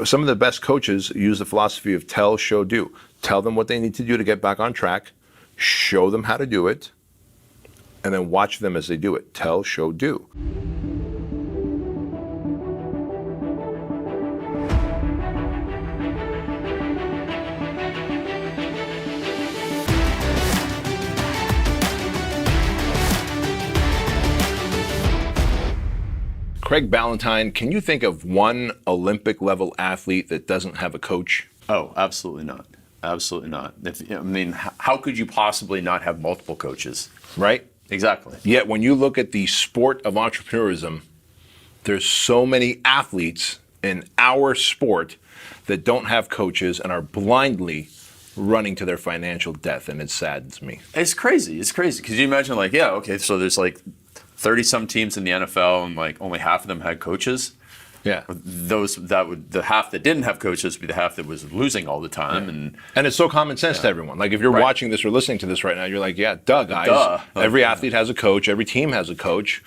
Some of the best coaches use the philosophy of tell, show, do. Tell them what they need to do to get back on track, show them how to do it, and then watch them as they do it. Tell, show, do. Craig Ballantyne, can you think of one Olympic level athlete that doesn't have a coach? Oh, absolutely not. Absolutely not. How could you possibly not have multiple coaches? Right? Exactly. Yet when you look at the sport of entrepreneurism, there's so many athletes in our sport that don't have coaches and are blindly running to their financial death, and it saddens me. It's crazy. It's crazy. Because you imagine, so there's 30-some teams in the NFL, and only half of them had coaches. Yeah. The half that didn't have coaches would be the half that was losing all the time. Yeah. And it's so common sense to everyone. If you're watching this or listening to this right now, you're like, yeah, duh, guys. Duh. Every athlete has a coach. Every team has a coach.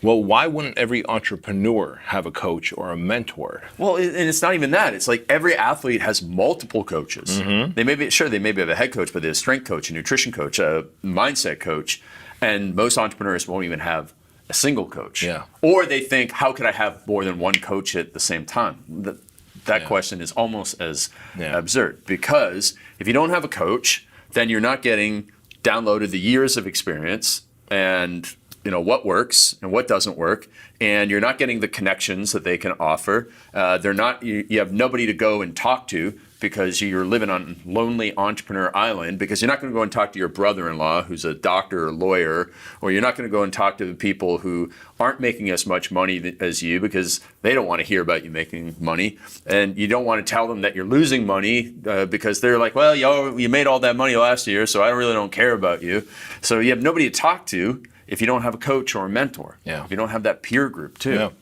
Well, why wouldn't every entrepreneur have a coach or a mentor? Well, and it's not even that. It's like every athlete has multiple coaches. Mm-hmm. They may have a head coach, but they have a strength coach, a nutrition coach, a mindset coach. And most entrepreneurs won't even have a single coach. Yeah. Or they think, how could I have more than one coach at the same time? That question is almost as absurd. Because if you don't have a coach, then you're not getting downloaded the years of experience and what works and what doesn't work, and you're not getting the connections that they can offer. You have nobody to go and talk to because you're living on lonely entrepreneur island, because you're not going to go and talk to your brother-in-law who's a doctor or lawyer, or you're not going to go and talk to the people who aren't making as much money as you because they don't want to hear about you making money, and you don't want to tell them that you're losing money because they're like, well, you made all that money last year, so I really don't care about you. So you have nobody to talk to if you don't have a coach or a mentor. Yeah. If you don't have that peer group too.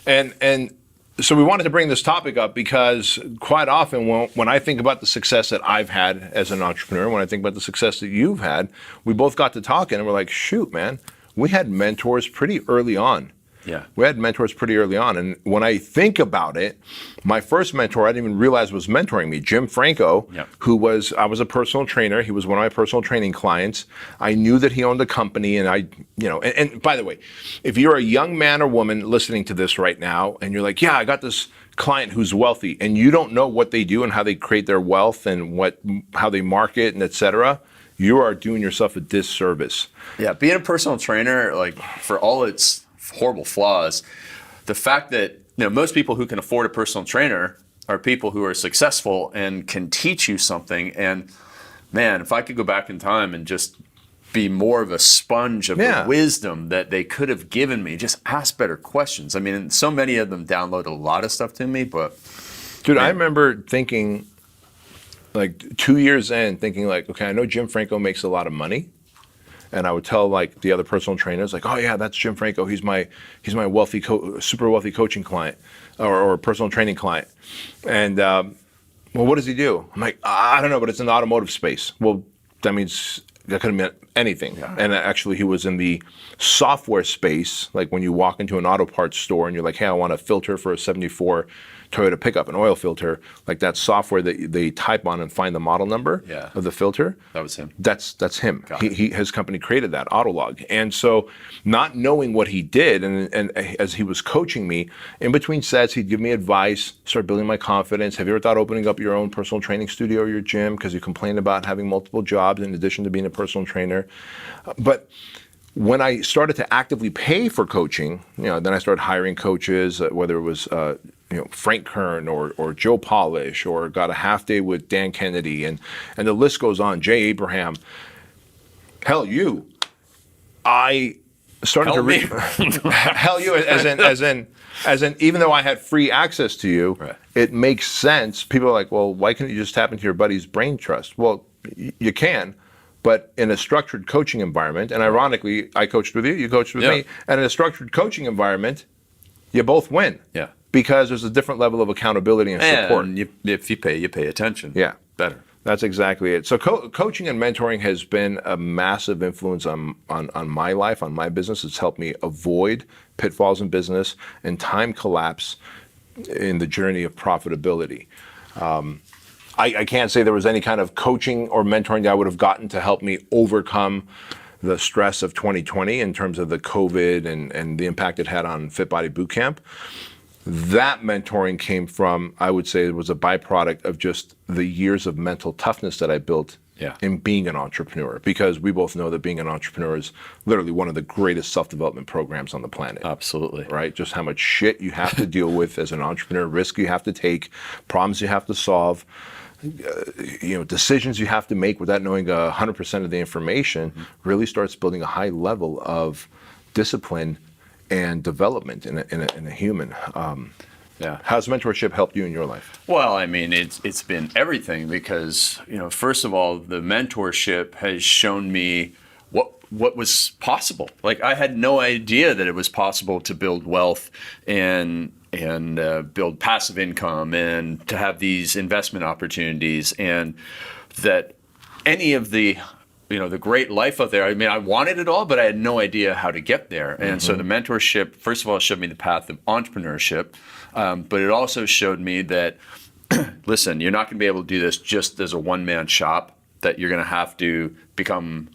Yeah. And so we wanted to bring this topic up because quite often when I think about the success that I've had as an entrepreneur, when I think about the success that you've had, we both got to talking and we're like, shoot, man, we had mentors pretty early on. Yeah. We had mentors pretty early on. And when I think about it, my first mentor I didn't even realize was mentoring me, Jim Franco, I was a personal trainer. He was one of my personal training clients. I knew that he owned a company, and and by the way, if you're a young man or woman listening to this right now and you're like, yeah, I got this client who's wealthy, and you don't know what they do and how they create their wealth and how they market and et cetera, you are doing yourself a disservice. Yeah, being a personal trainer, for all its horrible flaws, the fact that most people who can afford a personal trainer are people who are successful and can teach you something. And man, if I could go back in time and just be more of a sponge of the wisdom that they could have given me, just ask better questions. I mean, so many of them download a lot of stuff to me, but dude, I remember thinking 2 years in, thinking okay, I know Jim Franco makes a lot of money. And I would tell the other personal trainers, oh yeah, that's Jim Franco. He's my wealthy, super wealthy coaching client or personal training client. And well, what does he do? I'm like, I don't know, but it's in the automotive space. Well, that means that could have meant anything. Yeah. And actually, he was in the software space, when you walk into an auto parts store and you're like, hey, I want a filter for a 74 Toyota pickup, an oil filter, that software that they type on and find the model number of the filter. That was him. That's him. His company created that, Autolog. And so not knowing what he did, and as he was coaching me, in between sets, he'd give me advice, start building my confidence. Have you ever thought opening up your own personal training studio or your gym? Because you complained about having multiple jobs in addition to being a personal trainer. But when I started to actively pay for coaching, then I started hiring coaches, whether it was Frank Kern or Joe Polish, or got a half day with Dan Kennedy, and the list goes on. Jay Abraham. Hell, you. I started to read. Hell, you. As in, even though I had free access to you, it makes sense. People are like, well, why can't you just tap into your buddy's brain trust? Well, you can. But in a structured coaching environment, and ironically, I coached with you, you coached with me, and in a structured coaching environment, you both win. Yeah. Because there's a different level of accountability and support. And if you pay attention. Yeah. Better. That's exactly it. So coaching and mentoring has been a massive influence on my life, on my business. It's helped me avoid pitfalls in business and time collapse in the journey of profitability. I can't say there was any kind of coaching or mentoring that I would have gotten to help me overcome the stress of 2020 in terms of the COVID and the impact it had on Fit Body Bootcamp. That mentoring came from, I would say it was a byproduct of just the years of mental toughness that I built in being an entrepreneur, because we both know that being an entrepreneur is literally one of the greatest self-development programs on the planet. Absolutely. Right? Just how much shit you have to deal with as an entrepreneur, risk you have to take, problems you have to solve, decisions you have to make without knowing 100% of the information, really starts building a high level of discipline and development in a human. How's mentorship helped you in your life? Well, I mean, it's been everything, because, first of all, the mentorship has shown me what was possible. Like, I had no idea that it was possible to build wealth and build passive income and to have these investment opportunities, and that any of the the great life out there. I mean, I wanted it all, but I had no idea how to get there. And so the mentorship, first of all, showed me the path of entrepreneurship, but it also showed me that, listen, you're not going to be able to do this just as a one-man shop, that you're going to have to become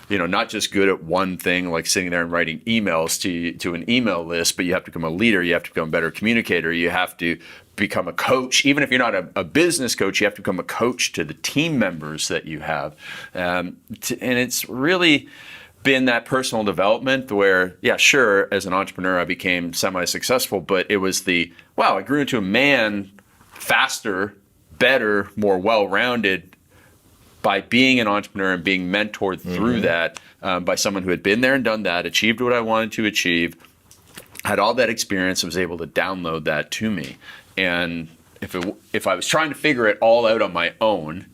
not just good at one thing, like sitting there and writing emails to an email list, but you have to become a leader. You have to become a better communicator. You have to become a coach. Even if you're not a business coach, you have to become a coach to the team members that you have. And it's really been that personal development where, sure, as an entrepreneur, I became semi-successful, but it was I grew into a man faster, better, more well-rounded, by being an entrepreneur and being mentored through that by someone who had been there and done that, achieved what I wanted to achieve, had all that experience, and was able to download that to me. And if I was trying to figure it all out on my own,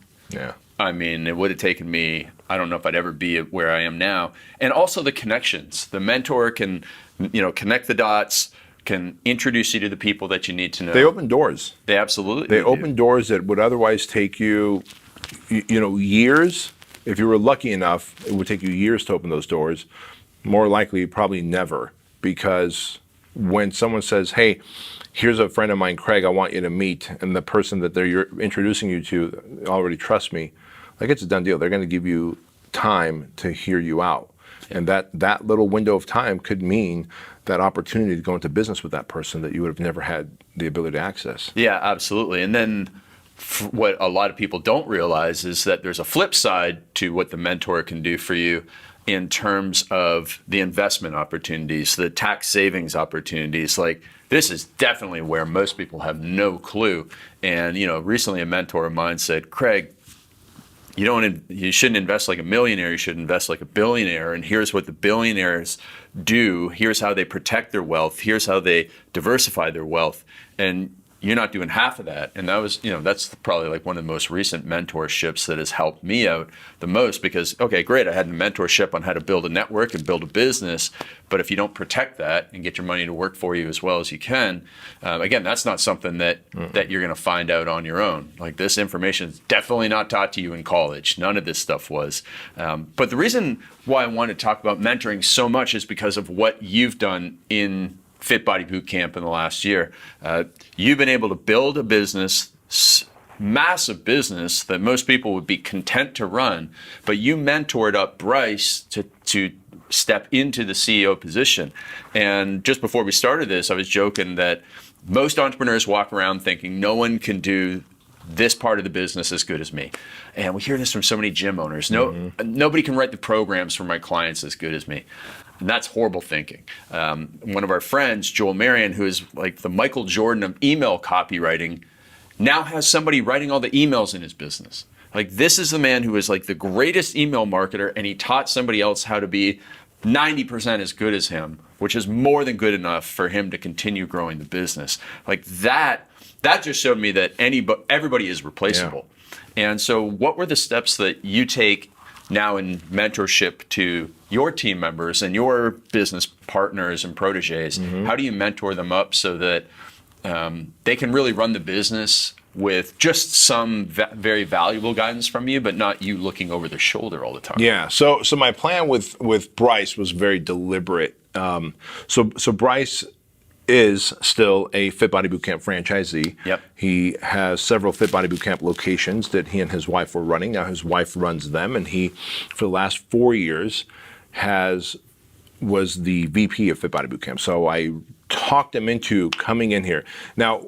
I mean, it would have taken me, I don't know if I'd ever be where I am now. And also the connections. The mentor can, connect the dots, can introduce you to the people that you need to know. They open doors. They absolutely They open doors that would otherwise take you years. If you were lucky enough, it would take you years to open those doors. More likely, probably never, because when someone says, hey, here's a friend of mine, Craig, I want you to meet, and the person that you're introducing you to already trusts me, like, it's a done deal. They're going to give you time to hear you out. And that little window of time could mean that opportunity to go into business with that person that you would have never had the ability to access. Yeah, absolutely. And then what a lot of people don't realize is that there's a flip side to what the mentor can do for you in terms of the investment opportunities, the tax savings opportunities. Like, this is definitely where most people have no clue. And, recently a mentor of mine said, Craig, you shouldn't invest like a millionaire, you should invest like a billionaire. And here's what the billionaires do. Here's how they protect their wealth. Here's how they diversify their wealth. And you're not doing half of that. And that was, that's probably like one of the most recent mentorships that has helped me out the most, because, okay, great, I had a mentorship on how to build a network and build a business, but if you don't protect that and get your money to work for you as well as you can, again, that's not something that you're going to find out on your own. Like, this information is definitely not taught to you in college. None of this stuff was. But the reason why I want to talk about mentoring so much is because of what you've done in Fit Body Bootcamp in the last year. You've been able to build a business, massive business that most people would be content to run, but you mentored up Bryce to step into the CEO position. And just before we started this, I was joking that most entrepreneurs walk around thinking no one can do this part of the business as good as me. And we hear this from so many gym owners. Nobody can write the programs for my clients as good as me. And that's horrible thinking. One of our friends, Joel Marion, who is like the Michael Jordan of email copywriting, now has somebody writing all the emails in his business. Like, this is the man who is like the greatest email marketer, and he taught somebody else how to be 90% as good as him, which is more than good enough for him to continue growing the business. Like, that just showed me that everybody is replaceable. Yeah. And so what were the steps that you take now in mentorship to your team members and your business partners and proteges? How do you mentor them up so that they can really run the business with just some very valuable guidance from you, but not you looking over their shoulder all the time? Yeah. So my plan with Bryce was very deliberate. So Bryce is still a Fit Body Bootcamp franchisee. Yep. He has several Fit Body Bootcamp locations that he and his wife were running. Now his wife runs them, and he, for the last 4 years, was the VP of Fit Body Bootcamp. So I talked him into coming in here. Now,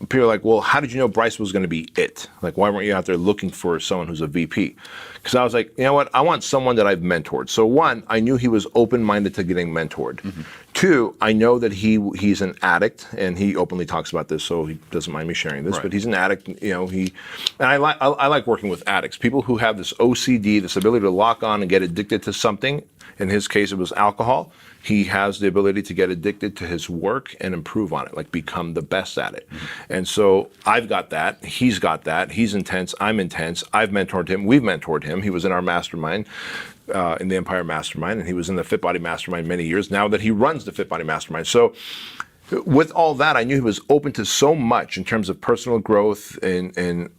people are like, well, how did you know Bryce was going to be it? Like, why weren't you out there looking for someone who's a VP? Because I was like, you know what? I want someone that I've mentored. So one, I knew he was open-minded to getting mentored. Mm-hmm. Two, I know that he's an addict, and he openly talks about this, so he doesn't mind me sharing this. Right. But he's an addict. You know, and I like working with addicts, people who have this OCD, this ability to lock on and get addicted to something. In his case, it was alcohol. He has the ability to get addicted to his work and improve on it, like become the best at it. Mm-hmm. And so I've got that. He's got that. He's intense. I'm intense. I've mentored him. We've mentored him. He was in our mastermind, in the Empire Mastermind, and he was in the Fit Body Mastermind many years now that he runs the Fit Body Mastermind. So with all that, I knew he was open to so much in terms of personal growth, in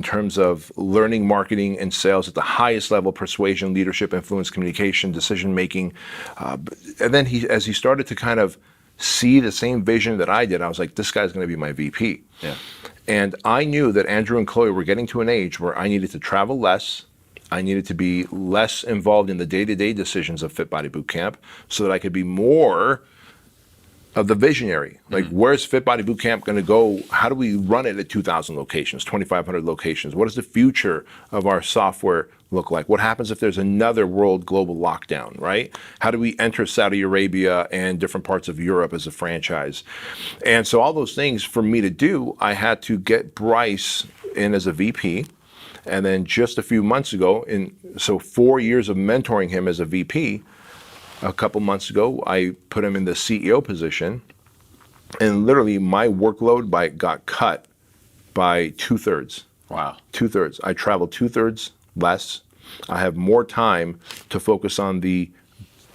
terms of learning marketing and sales at the highest level, persuasion, leadership, influence, communication, decision making. And then as he started to kind of see the same vision that I did, I was like, this guy's going to be my VP. Yeah. And I knew that Andrew and Chloe were getting to an age where I needed to travel less. I needed to be less involved in the day-to-day decisions of Fit Body Bootcamp so that I could be more of the visionary. Like, where's Fit Body Bootcamp going to go? How do we run it at 2,000 locations, 2,500 locations? What does the future of our software look like? What happens if there's another world global lockdown, right? How do we enter Saudi Arabia and different parts of Europe as a franchise? And so all those things for me to do, I had to get Bryce in as a VP. And then just a few months ago, so 4 years of mentoring him as a VP, a couple months ago, I put him in the CEO position, and literally my workload got cut by 2/3. Wow. 2/3. I travel 2/3 less. I have more time to focus on the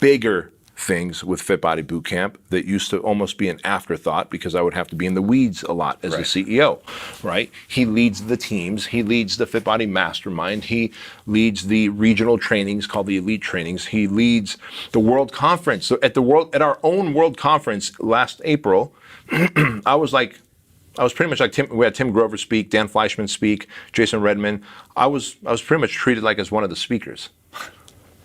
bigger things with Fit Body Bootcamp that used to almost be an afterthought because I would have to be in the weeds a lot as the CEO, right? He leads the teams. He leads the Fit Body Mastermind. He leads the regional trainings called the Elite Trainings. He leads the World Conference. So at our own World Conference last April, I was pretty much like we had Tim Grover speak, Dan Fleischman speak, Jason Redman. I was pretty much treated like as one of the speakers.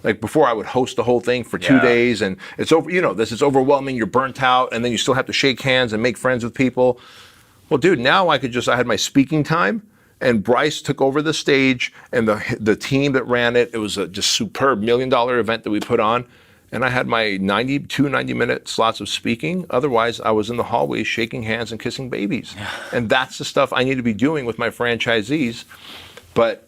Like before, I would host the whole thing for 2 days, and it's over. You know, this is overwhelming. You're burnt out, and then you still have to shake hands and make friends with people. Well, dude, now I had my speaking time, and Bryce took over the stage, and the team that ran it. It was a just superb $1 million event that we put on, and I had my 90-minute slots of speaking. Otherwise, I was in the hallways shaking hands and kissing babies, and that's the stuff I need to be doing with my franchisees. But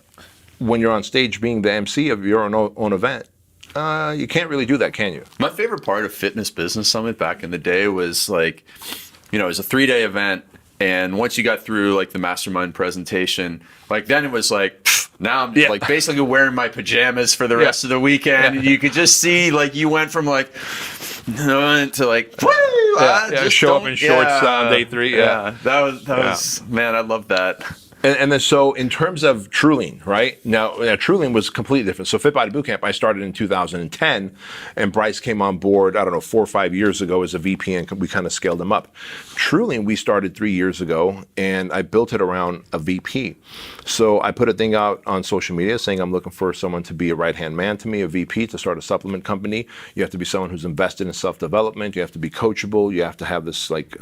when you're on stage being the MC of your own event, you can't really do that, can you? My favorite part of Fitness Business Summit back in the day was like, you know, it was a 3-day event. And once you got through like the mastermind presentation, like then it was like, now I'm like basically wearing my pajamas for the rest of the weekend. And you could just see like you went from like, to like, just show up in shorts on day 3. That was, man, I love that. And then so in terms of Truline, right? Now Truline was completely different. So Fit Body Bootcamp, I started in 2010, and Bryce came on board, I don't know, 4 or 5 years ago as a VP, and we kind of scaled him up. Truline, we started 3 years ago, and I built it around a VP. So I put a thing out on social media saying I'm looking for someone to be a right-hand man to me, a VP, to start a supplement company. You have to be someone who's invested in self-development. You have to be coachable. You have to have this like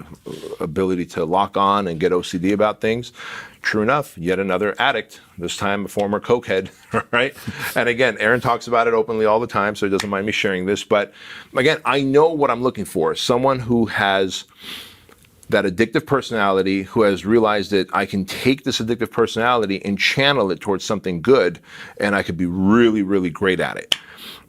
ability to lock on and get OCD about things. True enough, yet another addict, this time a former cokehead, right? And again, Aaron talks about it openly all the time, so he doesn't mind me sharing this. But again, I know what I'm looking for. Someone who has that addictive personality, who has realized that I can take this addictive personality and channel it towards something good, and I could be really, really great at it.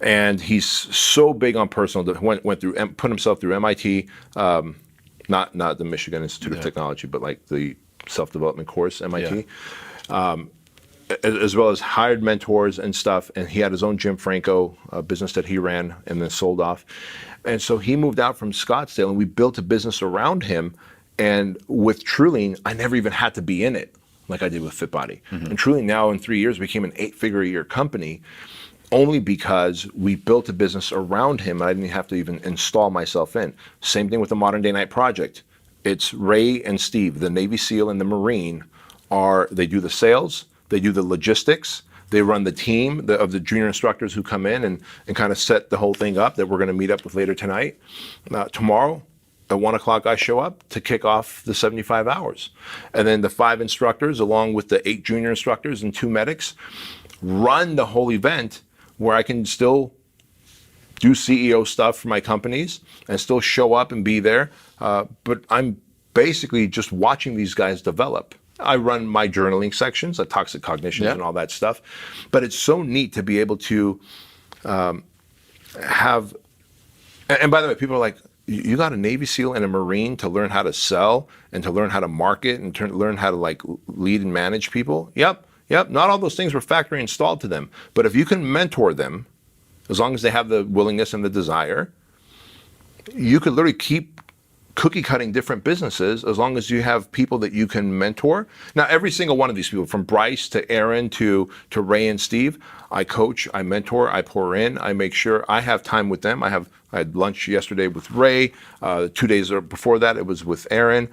And he's so big on personal, went through, put himself through MIT, not the Michigan Institute of Technology, but like the self-development course, MIT, as well as hired mentors and stuff. And he had his own Jim Franco business that he ran and then sold off. And so he moved out from Scottsdale, and we built a business around him. And with Truline, I never even had to be in it like I did with Fit Body. Mm-hmm. And Truline now in 3 years became an 8-figure a year company. only because we built a business around him. I didn't have to even install myself in. Same thing with the Modern Day Night Project. It's Ray and Steve, the Navy SEAL and the Marine, they do the sales, they do the logistics, they run the team of the junior instructors who come in and kind of set the whole thing up that we're going to meet up with later tonight. Tomorrow, at 1 o'clock, I show up to kick off the 75 hours. And then the 5 instructors, along with the 8 junior instructors and 2 medics, run the whole event where I can still do CEO stuff for my companies and still show up and be there. But I'm basically just watching these guys develop. I run my journaling sections, like toxic cognitions and all that stuff. But it's so neat to be able to have, and by the way, people are like, you got a Navy SEAL and a Marine to learn how to sell and to learn how to market and to learn how to like lead and manage people? Yep. Not all those things were factory installed to them. But if you can mentor them, as long as they have the willingness and the desire, you could literally keep cookie cutting different businesses as long as you have people that you can mentor. Now, every single one of these people, from Bryce to Aaron to Ray and Steve, I coach, I mentor, I pour in, I make sure I have time with them. I had lunch yesterday with Ray. 2 days before that, it was with Aaron.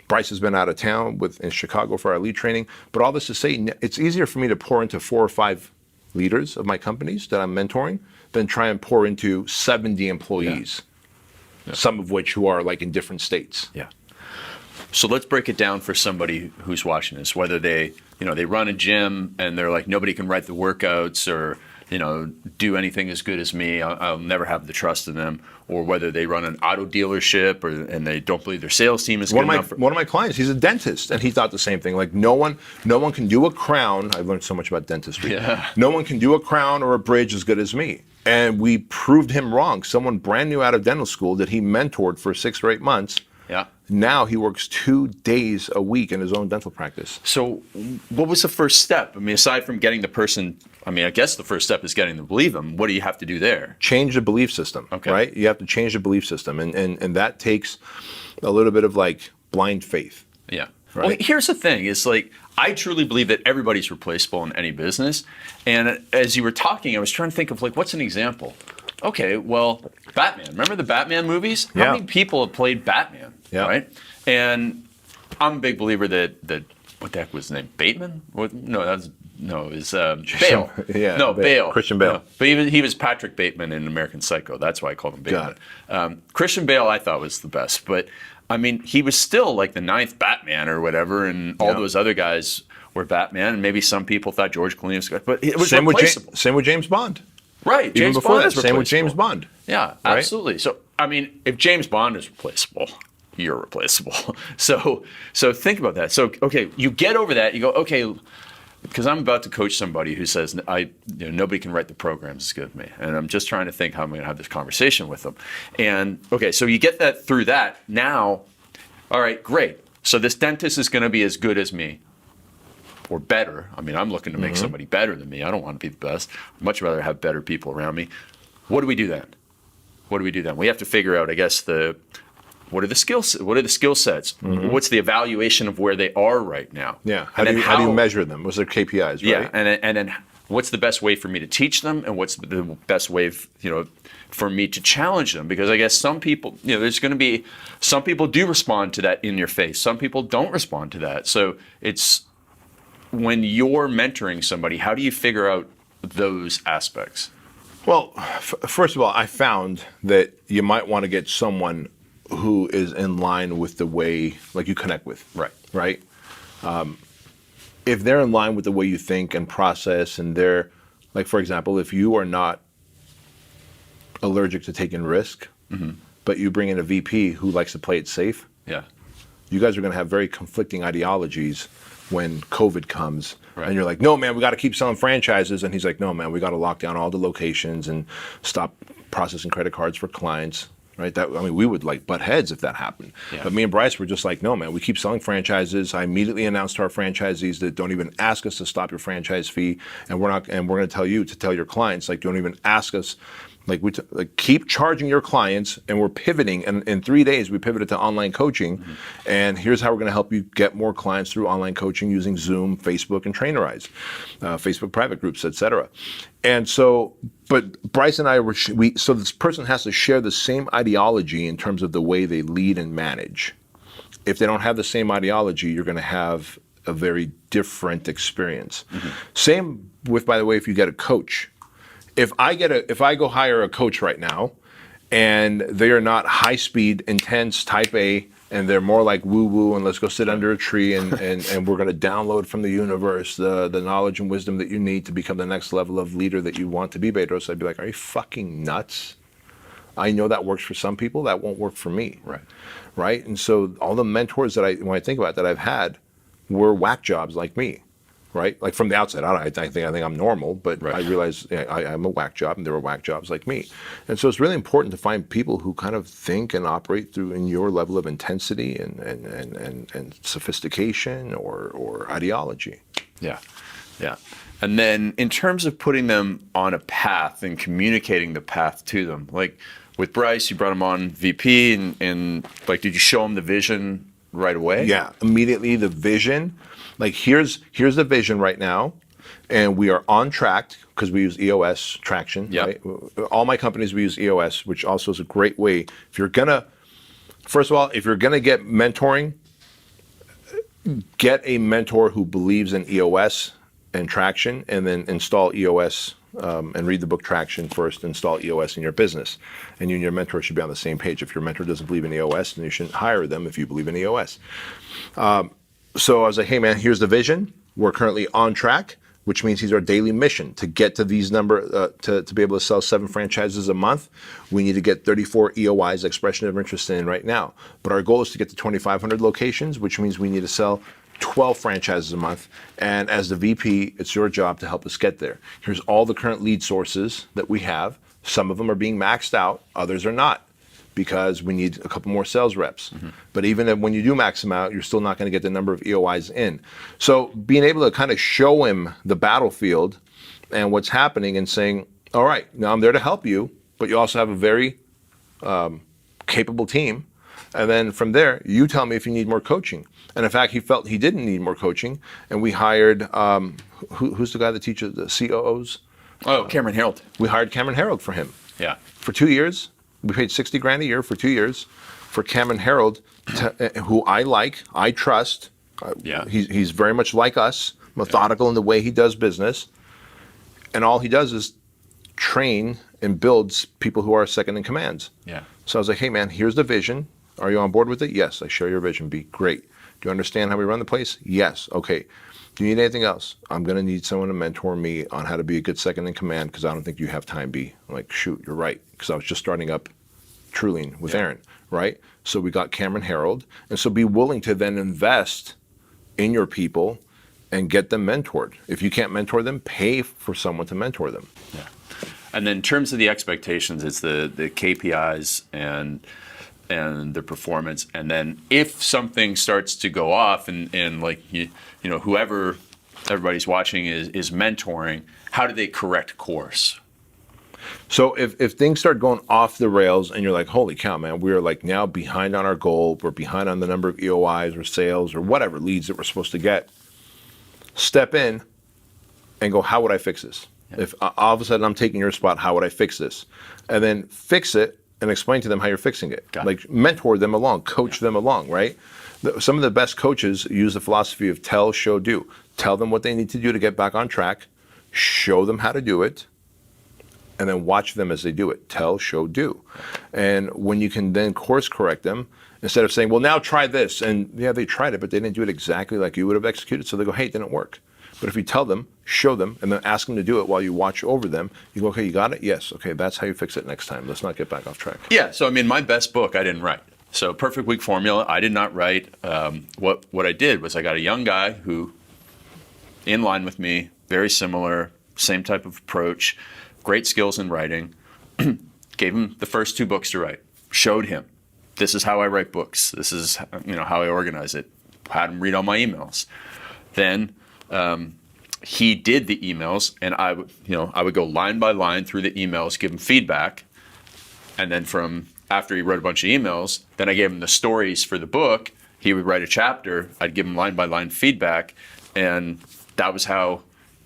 Bryce has been out of town in Chicago for our lead training. But all this to say, it's easier for me to pour into 4 or 5 leaders of my companies that I'm mentoring than try and pour into 70 employees, some of which who are like in different states. Yeah. So let's break it down for somebody who's watching this, whether they run a gym and they're like, nobody can write the workouts or, do anything as good as me. I'll never have the trust in them. Or whether they run an auto dealership and they don't believe their sales team is good enough. One of my clients, he's a dentist, and he thought the same thing. Like no one can do a crown. I've learned so much about dentistry. Yeah. No one can do a crown or a bridge as good as me. And we proved him wrong. Someone brand new out of dental school that he mentored for 6 or 8 months. Yeah. Now he works 2 days a week in his own dental practice. So what was the first step? I mean, aside from getting the person, I guess the first step is getting them to believe them. What do you have to do there? Change the belief system, right? You have to change the belief system. And that takes a little bit of like blind faith. Yeah. Right? Well, here's the thing. It's like, I truly believe that everybody's replaceable in any business. And as you were talking, I was trying to think of like, what's an example? Okay, well, Batman. Remember the Batman movies? Yeah. How many people have played Batman? Yeah. Right? And I'm a big believer that what the heck was his name? Bateman? Bale. Yeah. No, Bale. Christian Bale. No, but he was Patrick Bateman in American Psycho. That's why I called him Bateman. Christian Bale I thought was the best. But, he was still like the 9th Batman or whatever, and all those other guys were Batman, and maybe some people thought George Clooney was good. But it was replaceable. Same with James Bond. Right. Even James before Bond that, is same with replaceable. James Bond. Yeah, absolutely. Right? So, if James Bond is replaceable, you're replaceable. So think about that. So, okay, you get over that. You go, okay, because I'm about to coach somebody who says, nobody can write the programs as good as me. And I'm just trying to think how I'm going to have this conversation with them. And, okay, so you get that through that. Now, all right, great. So this dentist is going to be as good as me. Or better. I'm looking to make somebody better than me. I don't want to be the best. I'd much rather have better people around me. What do we do then? We have to figure out, I guess, what are the skill sets? What's the evaluation of where they are right now? Yeah. How do you measure them? What's their KPIs, right? Yeah. And then what's the best way for me to teach them, and what's the best way, for me to challenge them? Because I guess some people, there's going to be some people do respond to that in your face. Some people don't respond to that. So it's when you're mentoring somebody, how do you figure out those aspects? Well, first of all, I found that you might want to get someone who is in line with the way, like, you connect with. Right? If they're in line with the way you think and process, and they're, like, for example, if you are not allergic to taking risk, but you bring in a VP who likes to play it safe, you guys are going to have very conflicting ideologies when COVID comes, and you're like, no, man, we got to keep selling franchises. And he's like, no, man, we got to lock down all the locations and stop processing credit cards for clients, right? We would like butt heads if that happened. Yeah. But me and Bryce were just like, no, man, we keep selling franchises. I immediately announced to our franchisees that don't even ask us to stop your franchise fee. And we're going to tell you to tell your clients, like, don't even ask us Like keep charging your clients, and we're pivoting. And in 3 days, we pivoted to online coaching. And here's how we're going to help you get more clients through online coaching using Zoom, Facebook, and Trainerize, Facebook private groups, etc. And so, but Bryce and I so this person has to share the same ideology in terms of the way they lead and manage. If they don't have the same ideology, you're going to have a very different experience. Same with, by the way, if you get a coach. If I go hire a coach right now, and they are not high speed, intense, type A, and they're more like woo woo and let's go sit under a tree and we're going to download from the universe the knowledge and wisdom that you need to become the next level of leader that you want to be, Bedros, I'd be like, are you fucking nuts? I know that works for some people, that won't work for me. Right? And so all the mentors when I think about that I've had were whack jobs like me. Right? Like from the outset, I think I'm normal, but I realize I'm a whack job, and there were whack jobs like me. And so it's really important to find people who kind of think and operate in your level of intensity and sophistication or ideology. Yeah. And then in terms of putting them on a path and communicating the path to them, like with Bryce, you brought him on VP, and like, did you show him the vision right away? Yeah, immediately the vision. Like here's the vision right now, and we are on track because we use EOS traction. Right? All my companies we use EOS, which also is a great way. If you're gonna get mentoring, get a mentor who believes in EOS and traction, and then install EOS and read the book Traction first. Install EOS in your business, and you and your mentor should be on the same page. If your mentor doesn't believe in EOS, then you shouldn't hire them if you believe in EOS. So I was like, hey man, here's the vision. We're currently on track, which means he's our daily mission to get to these to be able to sell 7 franchises a month. We need to get 34 EOIs, expression of interest in right now. But our goal is to get to 2,500 locations, which means we need to sell 12 franchises a month. And as the VP, it's your job to help us get there. Here's all the current lead sources that we have. Some of them are being maxed out, others are not, because we need a couple more sales reps. But even when you do max them out, you're still not going to get the number of EOIs in. So being able to kind of show him the battlefield and what's happening and saying, all right, now I'm there to help you, but you also have a very capable team. And then from there, you tell me if you need more coaching. And in fact, he felt he didn't need more coaching. And we hired, who's the guy that teaches the COOs? Oh, Cameron Harold. We hired Cameron Harold for him. Yeah. For 2 years. We paid $60,000 a year for 2 years for Cameron Harold, who I trust. He's very much like us, methodical in the way he does business. And all he does is train and builds people who are second in commands. So I was like, hey man, here's the vision. Are you on board with it? Yes, I share your vision. Be great. Do you understand how we run the place? Yes. Okay. Do you need anything else? I'm going to need someone to mentor me on how to be a good second in command, because I don't think you have time, B. I'm like, shoot, you're right. Because I was just starting up Truline with Aaron, right? So we got Cameron Harold. And so be willing to then invest in your people and get them mentored. If you can't mentor them, pay for someone to mentor them. And then in terms of the expectations, it's the KPIs and the performance. And then if something starts to go off and like, you know, whoever everybody's watching is mentoring, how do they correct course? So if things start going off the rails and you're like, holy cow, man, we're like now behind on our goal, we're behind on the number of EOIs or sales or whatever leads that we're supposed to get, step in and go, how would I fix this? If all of a sudden I'm taking your spot, how would I fix this? And then fix it and explain to them how you're fixing it. Like mentor them along, coach them along, right? Some of the best coaches use the philosophy of tell, show, do. Tell them what they need to do to get back on track, show them how to do it, and then watch them as they do it. Tell, show, do. And when you can then course correct them, instead of saying, well, now try this. And yeah, they tried it, but they didn't do it exactly like you would have executed. So they go, hey, it didn't work. But if you tell them, show them, and then ask them to do it while you watch over them, you go, okay, you got it? Yes. Okay, that's how you fix it next time. Let's not get back off track. Yeah, so I mean, my best book I didn't write. So Perfect Week Formula, I did not write. What I did was I got a young guy who, in line with me, very similar, same type of approach, great skills in writing, gave him the first 2 books to write, showed him, this is how I write books, this is how I organize it, had him read all my emails. Then he did the emails, and I would go line by line through the emails, give him feedback, and then from after he wrote a bunch of emails, then I gave him the stories for the book. He would write a chapter. I'd give him line by line feedback, and that was how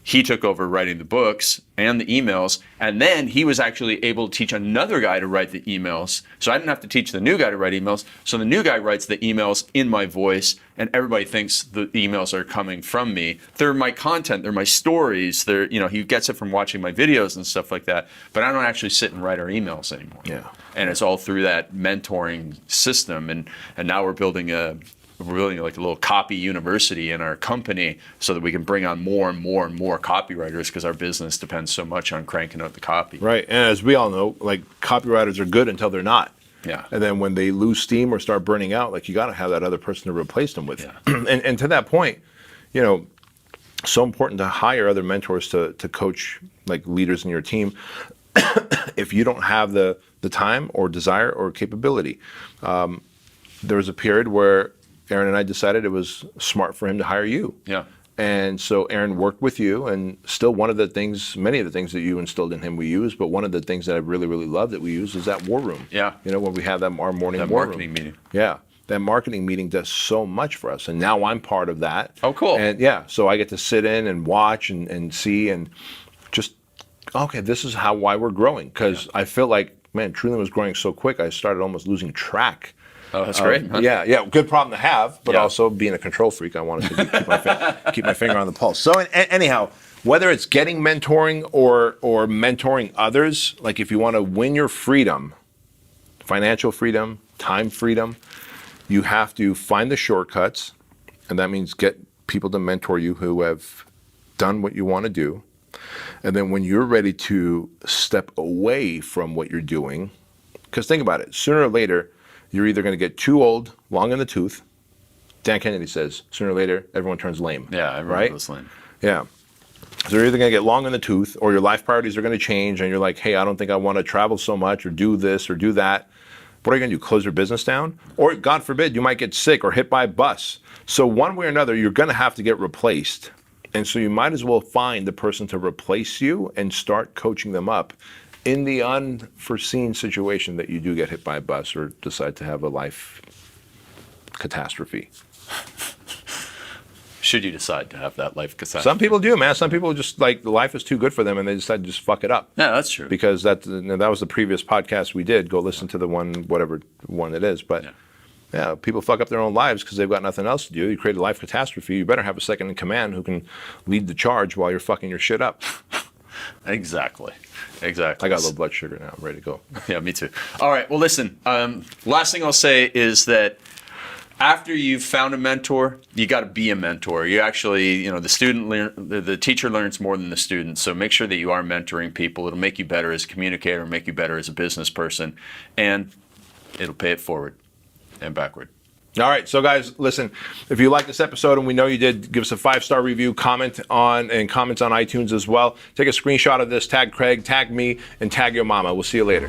he took over writing the books and the emails. And then he was actually able to teach another guy to write the emails. So I didn't have to teach the new guy to write emails. So the new guy writes the emails in my voice, and everybody thinks the emails are coming from me. They're my content, they're my stories. They're, he gets it from watching my videos and stuff like that. But I don't actually sit and write our emails anymore. Yeah. And it's all through that mentoring system. And now we're building like a little copy university in our company so that we can bring on more and more and more copywriters, because our business depends so much on cranking out the copy. Right. And as we all know, like, copywriters are good until they're not. Yeah. And then when they lose steam or start burning out, like, you got to have that other person to replace them with. Yeah. And to that point, so important to hire other mentors to coach, like, leaders in your team if you don't have the time or desire or capability. There was a period where Aaron and I decided it was smart for him to hire you. Yeah. And so Aaron worked with you, and still many of the things that you instilled in him we use, but one of the things that I really, really love that we use is that war room. Yeah. When we have our morning that war marketing room. meeting. Yeah. That marketing meeting does so much for us. And now I'm part of that. Oh, cool. And yeah, so I get to sit in and watch and see and just, okay, this is why we're growing. Because I feel like, man, Trulian was growing so quick, I started almost losing track. Oh, that's great. Huh? Yeah, good problem to have, but also being a control freak, I wanted to keep my finger on the pulse. So anyhow, whether it's getting mentoring or mentoring others, like, if you want to win your freedom, financial freedom, time freedom, you have to find the shortcuts, and that means get people to mentor you who have done what you want to do. And then when you're ready to step away from what you're doing, because think about it, sooner or later, you're either going to get too old, long in the tooth. Dan Kennedy says, sooner or later, everyone turns lame. Yeah, everyone goes lame. Yeah. So you're either going to get long in the tooth, or your life priorities are going to change, and you're like, hey, I don't think I want to travel so much or do this or do that. What are you going to do, close your business down? Or, God forbid, you might get sick or hit by a bus. So one way or another, you're going to have to get replaced. And so you might as well find the person to replace you and start coaching them up in the unforeseen situation that you do get hit by a bus or decide to have a life catastrophe. Should you decide to have that life catastrophe? Some people do, man. Some people just, like, life is too good for them and they decide to just fuck it up. Yeah, that's true. Because that was the previous podcast we did. Go listen to the whatever one it is. But yeah, people fuck up their own lives because they've got nothing else to do. You create a life catastrophe. You better have a second in command who can lead the charge while you're fucking your shit up. Exactly. I got a little blood sugar now. I'm ready to go. Yeah, me too. All right. Well, listen, last thing I'll say is that after you've found a mentor, you got to be a mentor. You actually, the teacher learns more than the student. So make sure that you are mentoring people. It'll make you better as a communicator, make you better as a business person, and it'll pay it forward and backward. All right, so guys, listen, if you like this episode, and we know you did, give us a 5-star review, comments on iTunes as well. Take a screenshot of this, tag Craig, tag me, and tag your mama. We'll see you later.